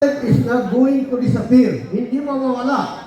is not going to disappear. Hindi mawawala.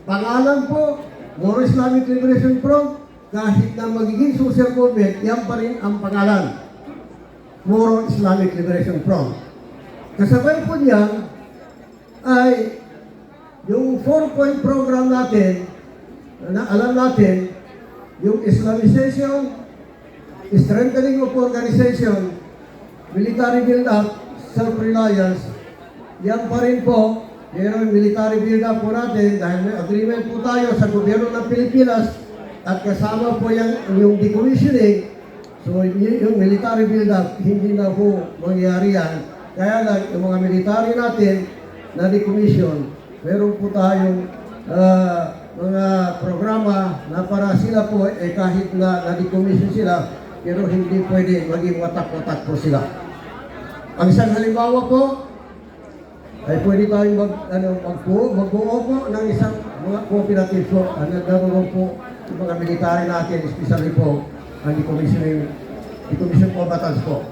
Pangalan po, Moro Islamic Liberation Front, kahit na magiging social movement, yan pa rin ang pangalan. Moro Islamic Liberation Front. Kasabay po niyan ay yung 4-point program natin na alam natin, yung Islamization, strengthening of organization, military build-up, self-reliance, yan pa rin po. Pero yung military build-up po natin, dahil may agreement po tayo sa gobyerno ng Pilipinas at kasama po yung decommissioning, so yung military build-up, hindi na po mangyayari yan. Kaya lang, yung mga military natin na decommission, meron po tayong mga programa na para sila po, kahit na na-decommission sila, pero hindi pwede maging watak-watak po sila. Ang isang halimbawa po, ay pwede tayong magbuo po ng isang mga cooperative po. Naroon po yung mga military natin, especially po ang decommission po batas po.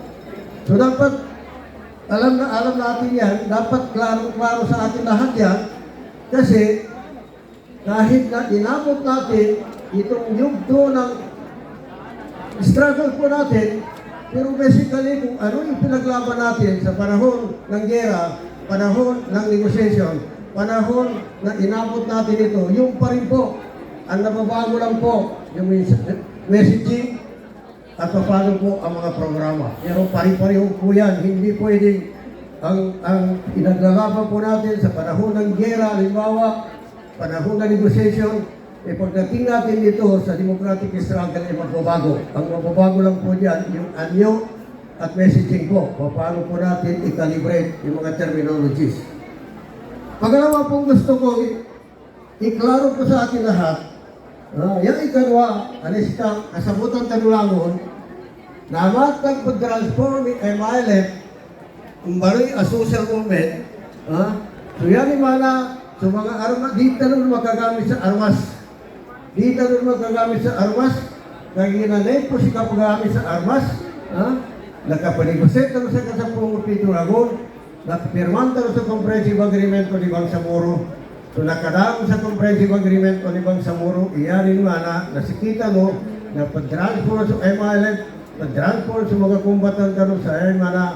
So dapat, alam natin yan, dapat klaro sa atin lahat yan, kasi kahit na inabot natin itong yugto ng struggle po natin, pero basically kung ano yung pinaglaban natin sa panahon ng gera, panahon ng negotiation, panahon na inabot natin ito, yung pa rin po, ang nababago lang po, yung messaging at paano po ang mga programa. Pero pari-pareho po yan, hindi pwedeng ang inaglalaban po natin sa panahon ng gera, halimbawa, panahon ng negotiation, pagdating natin dito sa democratic struggle ay magbabago. Ang magbabago lang po dyan, yung anyo at messaging po. Paano po natin i-calibrate yung mga terminologies. Pagkalawa pong gusto ko iklaro po sa atin lahat, yung ikalwa, anisitang kasabutan tanulangon, na matag-transform yung MILF, umbaroy a social movement, so yan yung so mga armas, di tanong magagamit sa armas. Di tanong magagamit sa armas, kaya ginanay po si kapagamit sa armas, nakapanigosip tanong sa kasapong Pituragon, nakapirman tanong sa comprehensive agreement o ni Bangsamoro. So nakadaan sa comprehensive agreement o ni Bangsamoro, iyanin mana, nasikita mo, na pag-transfer sa MILF, pag-transfer sa mga kumbatan tanong sa MILF,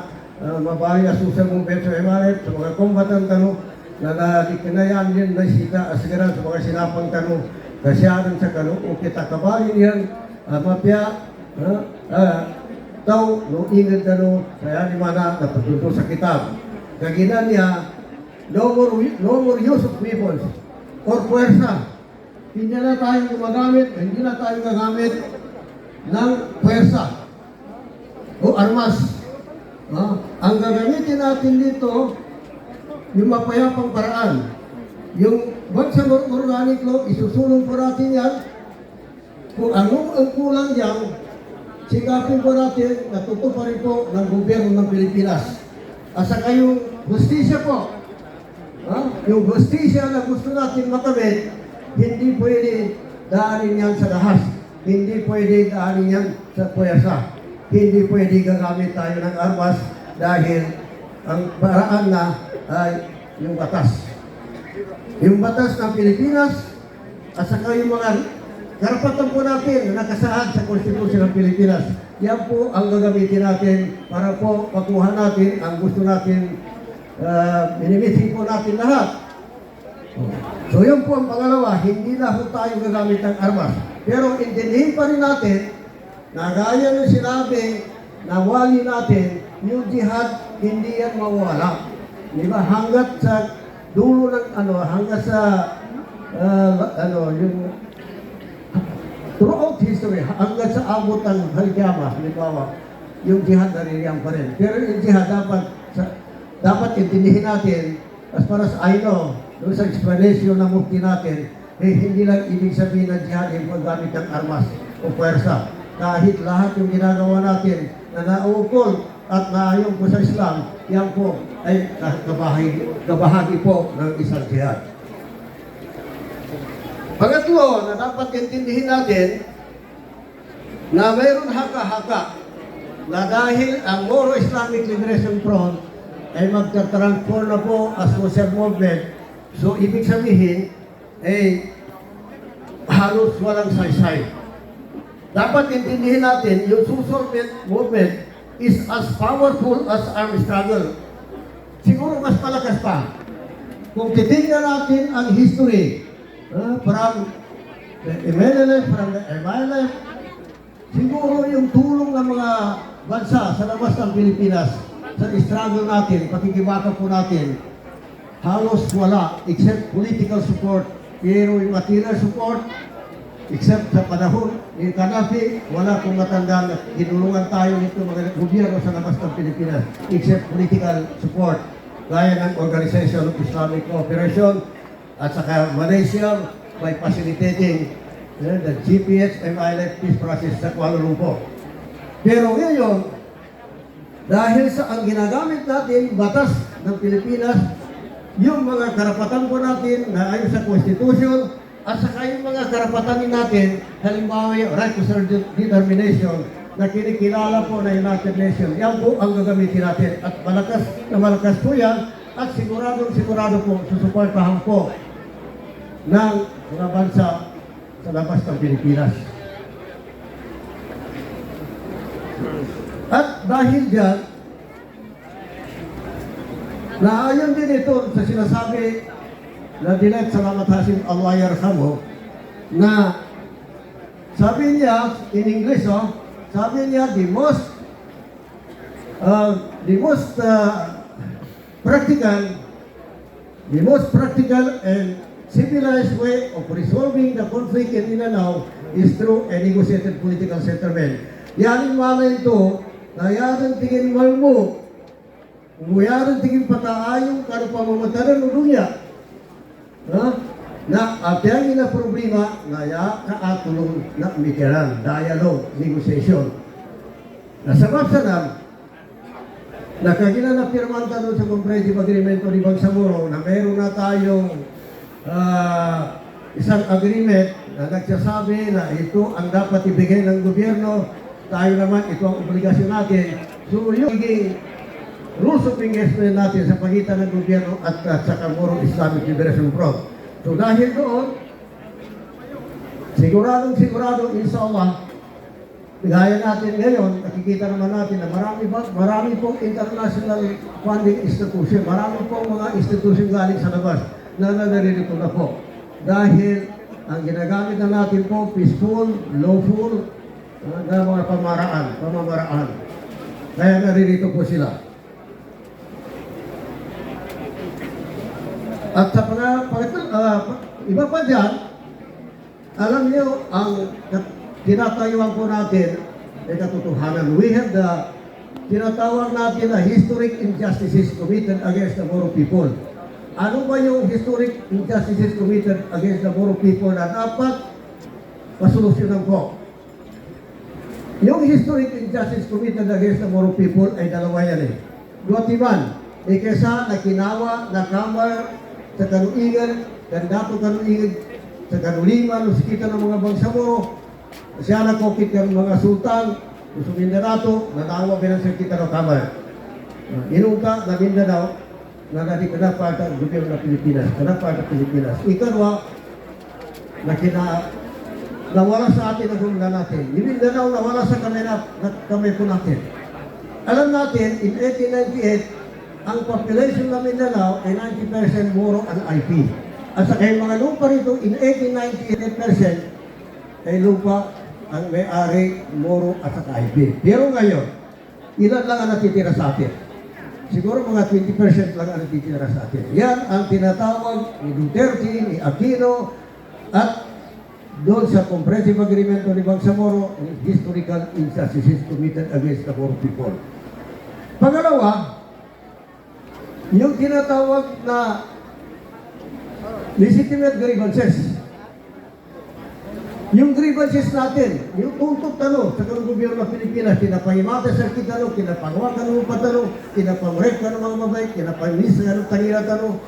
mabahay social movement sa MILF, sa mga kumbatan tanong, na nalikinayan din na sita asgaran sa mga sinapang tanong, kasyaran sa kanong, o kita kabayin yan, mapya, tao, no ingad tanong, kaya ni mana, napatuto sa kitab. Kaginan niya, no more use of weapons or puwersa. Hindi na tayo gagamit ng puwersa o armas. Ang gagamitin natin dito, yung mapayapang paraan. Yung Bangsamoro Organic Law, isusulong po natin yan. Kung anong ang kulang yan, sikapin po natin, natutuparin po ng gobyerno ng Pilipinas. Saka yung justisya po, yung justisya na gusto natin makamit, hindi pwede daanin yan sa dahas. Hindi pwede daanin yan sa puwersa. Hindi pwede gagamit tayo ng armas dahil ang paraan na ay yung batas. Yung batas ng Pilipinas at saka yung mga karapatan po natin na nakasaad sa Konstitusyon ng Pilipinas. Yan po ang gagamitin natin para po makuha natin ang gusto natin, minimitin po natin lahat. So yun po ang pangalawa, hindi na po tayo gagamit ng armas. Pero intindihin pa rin natin na gaya ng sinabi na wali natin, yung jihad, hindi yan mawala. Di ba? Hanggat sa dulo ng hanggat sa yung throughout history, hanggat sa abot ng Halikama, halimbawa, yung jihad naririyan pa rin. Pero yung jihad dapat intindihin natin, as far as I know, doon sa explanation ng mufti natin, hindi lang ibig sabihin ng jihad yung paggamit ng armas o puwersa. Kahit lahat yung ginagawa natin na naukol at naayon po sa Islam, yan po ay kabahagi po ng isang jihad. Pangatlo, na dapat intindihin natin na mayroon haka-haka na dahil ang Moro Islamic Liberation Front ay magta-transform na po as social movement. So, ibig sabihin, halos walang saysay. Dapat intindihin natin, yung social movement is as powerful as armed struggle. Siguro mas malakas pa. Kung titignan natin ang history, from the MLF, from the MILF, siguro yung tulong ng mga bansa sa labas ng Pilipinas, sa struggle natin, pakikibaka po natin, halos wala, except political support. Pero yung material support, except sa panahon ni Gaddafi, wala pong matandaan na ginulungan tayo nito mga gobyerno sa labas ng Pilipinas, except political support, gaya ng Organization of Islamic Cooperation at saka Malaysia by facilitating the GPS MILF peace process sa Kuala Lumpur. Pero ngayon, dahil sa ang ginagamit natin, batas ng Pilipinas, yung mga karapatan po natin na ayon sa Constitution, at saka yung mga karapatan natin, halimbawa yung right to self-determination na kinikilala po na United Nations, yan po ang gagamitin natin. At malakas po yan, at sigurado po, susuportahan po ng mga bansa sa labas ng Pilipinas. At dahil dyan, naayon din ito sa sinasabi na Dilek Salamat Hasim Allah Yarhamu, na sabi niya in English, sabi niya the most practical and civilized way of resolving the conflict in Mindanao is through a negotiated political settlement. Yanin mana ito, na yarin tingin malmo, yarin tingin pataayong kano pamamatanan ng dunya. Na apyangin na problema na kaatulong na mikiran, dialogue, negotiation. Nasabab sa nam, nakagina na pirman tanong sa comprehensive agreement ni Bangsamoro na meron na tayong isang agreement na nagsasabi na ito ang dapat ibigay ng gobyerno, tayo naman ito ang obligasyon natin. So yung rules of engagement natin sa pagitan ng gobyerno at sa Moro Islamic Liberation Front. So dahil doon, sigurado, inshallah, gaya natin ngayon, nakikita naman natin na marami pong international funding institution, marami pong mga institution galing sa labas na naririto na po. Dahil ang ginagamit na natin po, peaceful, lawful, na mga pamamaraan. Kaya naririto po sila. At sa iba pa dyan, alam niyo, ang tinatayuan po natin ay katotohanan. We have the tinatawag natin na historic injustices committed against the Moro people. Ano ba yung historic injustices committed against the Moro people na dapat masolusyonan po? Yung historic injustice committed against the Moro people ay dalawa yan eh. Duatiman, ikesa na kinawa na kamar sa kanuigan, kandato kanuigan, sa kanuliman, usikita ng mga Bangsamoro, siya na kokit ng mga sultan, sa Mindanao, nanawa binasang kita ng kamar. Inungka na Mindanao, na nadi kanapata ang gobyerno ng Pilipinas, kanapata ng Pilipinas. Ikanwa, na nawala sa atin ang gumula natin. Yung Mindanao, nawala sa kamay po natin. Alam natin, in 1898, ang population ng Mindanao ay 90% Moro ang IP. At sa kayong mga lupa rito, in 1898% ay lupa ang may-ari Moro at saka IP. Pero ngayon, ilan lang ang natitira sa atin? Siguro mga 20% lang ang natitira sa atin. Yan ang tinatawag ni Duterte, ni Aquino, at doon sa comprehensive agreement ni Bangsamoro, historical injustices committed against the Moro people. Pangalawa, yung tinatawag na legitimate grievances. Yung grievances natin, yung tuntut sa gobyerno ng Pilipinas, kinapahimata sa kitano, kinapangwakan ng patano, kinapamrek ka ng mga mabay, kinapaminis ka ng tangira tano,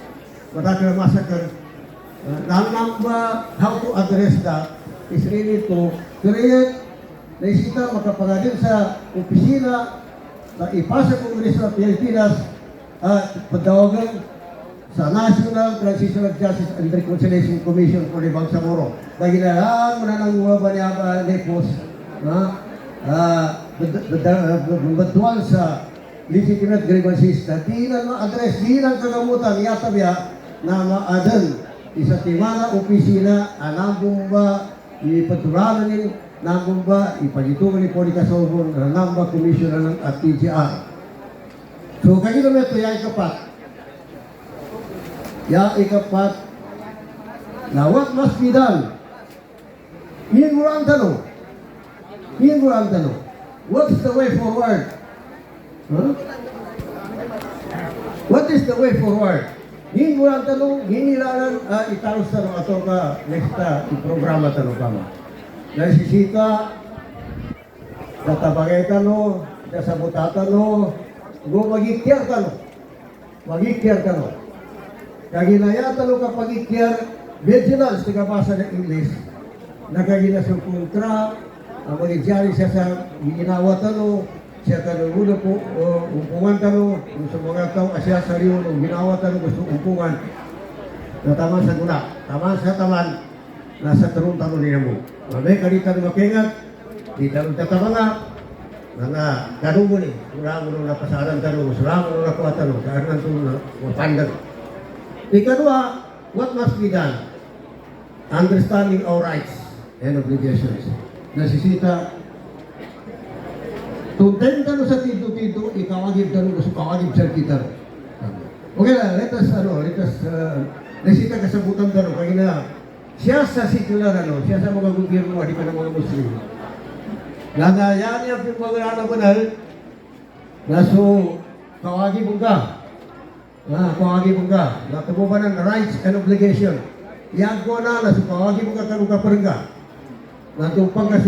matake na massacre. How to address that is really to create naisita makapagadin sa opisina na ipasa Kongreso ng Pilipinas padawagan sa National Transitional Justice and Reconciliation Commission for the Bangsamoro. Naginalaan mo na ng mga banyaba nepos na badwal sa legitimate grievances na di na ma-address, di na kagamutan, yatabya na ma-adan isa timana opisina anambong ba ipaturanan ni nambong ba ipagitungan ni Polica Sobon na namba komisyoner ng at TGR. So kayo naman ito, ya ikapat na what must be done? Iyan mo ang tanong. What's the way forward? Huh? What is the way forward? Iyan mo ang tanong, hinilanan itaros tanong ato ka next programa tanong kama. Nasisita, tatabagay tanong, kasabuta tanong, magikiyar tanong. Kaginaya tanong kapag ikiyar, vigilance, tigabasa ng English, nakagina sa kontra, ang mag-idyari siya sa ginawa tanong, siya tanong ulo po, umpungan tanong, kung sa mga tao, asya sa riyon, o ginawa tanong, gusto umpungan, na taman sa guna, nasa tanong niya mo. Mamay ka di tanong makingat, di tanong tatamanga, nga tanong mo ni, surang mo nung napasaran tanong, surang mo nung nakuha tanong, karnan ito na mapandan. Ikadua, what must be done? Understanding our rights and obligations. Nasisita, tunten tanong sa tito-tito, ikawagib tanong, gusto kawagib sa kita. Okay na, let us, nasita kasabutan tanong, kaya na, siya sa sikular, siya sa mga gobyerno, di pa ng mga Muslim. Nanayan niya yung mga banal, naso, kawagib ka. Kawagi mo ka, natubo ba ng rights and obligation? Yan ko na, nasukawagi mo ka kanong kaparangga. Natupang ka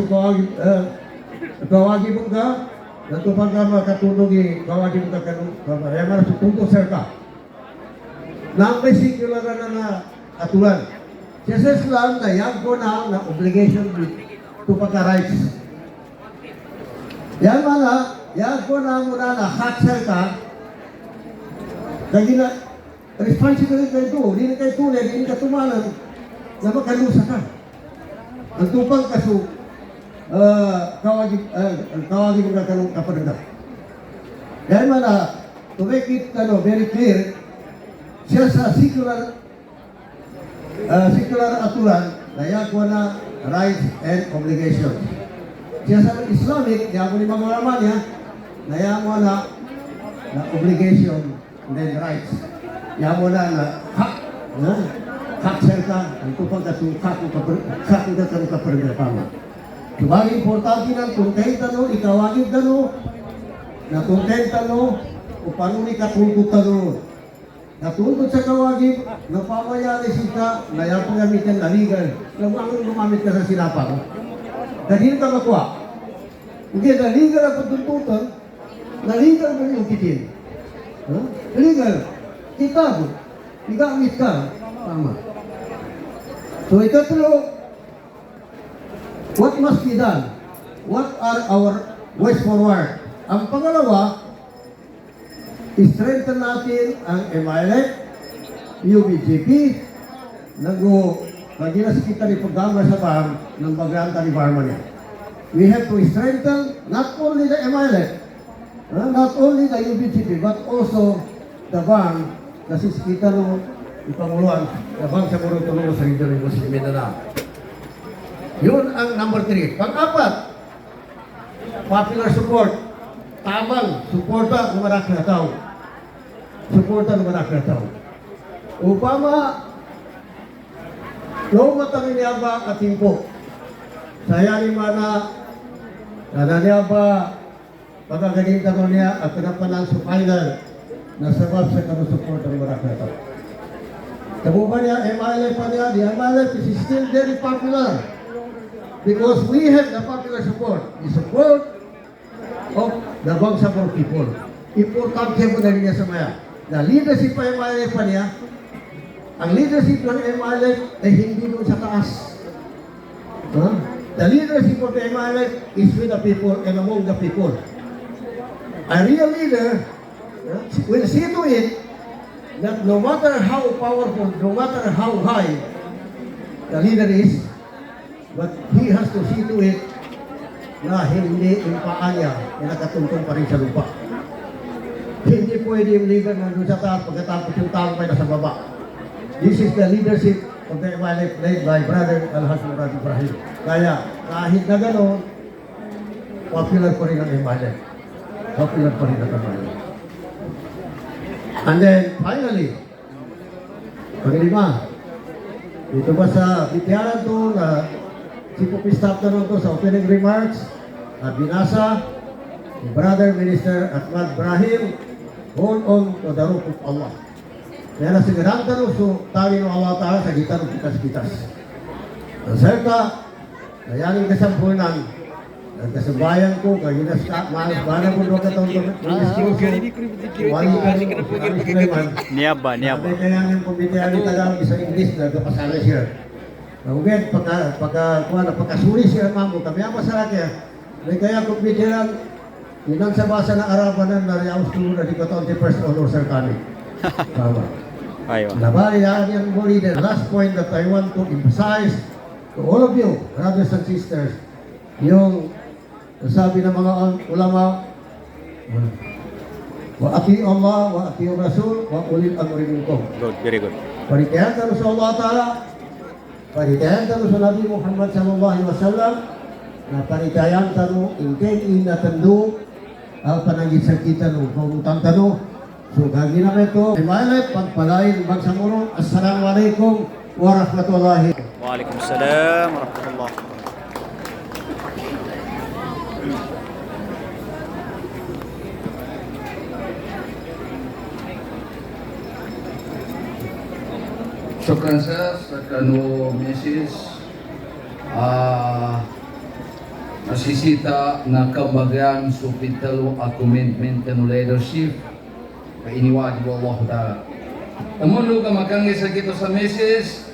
kawagi mo ka, natupang ka makatulog kawagi mo ka kanong kaparangga. Yan man, sutunto sir ka. Nang may secular na atulan. Siya sa Islam na yan ko na obligation to pagka-rights. Yan man yan ko na muna na hot sir ka, lagi na, responsibility kayo ito, hindi na kayo tunay, hindi ka tumalan, na makalusa ka. Ang tupang kaso, kawagi mo ka kanong kaparanda. Dahil man to make it very clear, siya sa secular aturan, nayakwa na rights and obligations. Siya sa Islamic, nayakwa ni mga raman niya, nayakwa na obligation and then rights. Yan mo na hak sir ka, ang tupang kaso, hak ka kaparanda. Subagi importante ng content ikawagin na content o paano ni katungkot natungkot sa kawagin, napamayari sika, na pagamitan na legal, ang gumamit ka sa sinapa. Dahil ka makuha. Hindi, na legal ang pagtuntutan, na legal mo yung kitin. Legal. Kita mo. Igamit ka. Tama. So ikatlo, what must be done? What are our ways forward? Ang pangalawa, strengthen natin ang MILF, UBGP, pag-inas kita ni paggamar sa BAM ng Bagranta ni Barman. We have to strengthen not only the MILF, not only the UBGP, but also the BAM, kasi kita no, ipanguluan, the BAM sa Muro Tulungan sa Region ng Muslim Mindanao. Yun ang number 3. Pang-apat, popular support. Tamang, suporta ng marak na tao. Suporta ng marak na tao. Upama, noong matangin niya ba katimpo, saya ni mana, niya ba, pagkagaling tanong niya at pinapanan sa final na sabab sa kanusupport ng marak na tao. Tabuban niya, MILF pa niya, the MILF is still very popular because we have the popular support. The support of the Bangsamoro people. Importante mo na rin niya sa maya. The leadership pa MILF pa niya, ang leadership ng MILF ay hindi doon sa taas. The leadership of the MILF is with the people and among the people. A real leader will see to it that no matter how powerful, no matter how high the leader is, but he has to see to it na hindi yung paa niya na nakatuntong pa rin sa lupa. Hindi pwede yung leader nandun sa taas pagkatapos yung tao pa nasa baba. This is the leadership of the Emalek led by Brother Alhaj Murad Ibrahim. Kaya kahit na gano'n, popular pa rin ang Emalek. Popular pa rin ang Emalek. And then, finally, panglima, dito ba sa bitiyanan to na Chief of Staff na to sa opening remarks at binasa ni Brother Minister Ahmad Ibrahim, hold on to the rope of Allah. Kaya nasigurang tanong so tayo ng Allah Ta'ala sa gitan ng kitas-kitas. Ang serta, nayaning kasampunan, ang kasabayan ko, kaginas ka, malas ba na po doon katong ministroso, wali ka rin, Niaba. kaya yung pumitiyan ni Tagalog sa English na kapasala siya. Naugit, pagkasuri siya mamo, kami ang masarap may kaya pumitiyan, yun sa basa ng Arabanan na riyaw sulo na di ko 21st honor sir kani. Tama. Aywa. Nabali yan mo leader. The last point that I want to emphasize to all of you, brothers and sisters, yung sabi ng mga ulama, wa ati Allah, wa ati Rasul, wa ulil amri minkum. Good, very good. Paritayan tayo sa Allah Ta'ala, paritayan tayo sa Nabi Muhammad sallallahu alaihi wasallam, na paritayan tayo, ingkeng inatando, ang panangit sa kita no, pangutang tano. So, gagi namin ito. Imalit, pagpalain, magsamuro. Assalamualaikum warahmatullahi. Waalaikumsalam warahmatullahi. Syukran sa kanu misis nasisita na kabagyan supitalo at commitment kanu leadership painiwadi Allah Ta'ala. Namun luka makanggi sa kito sa misis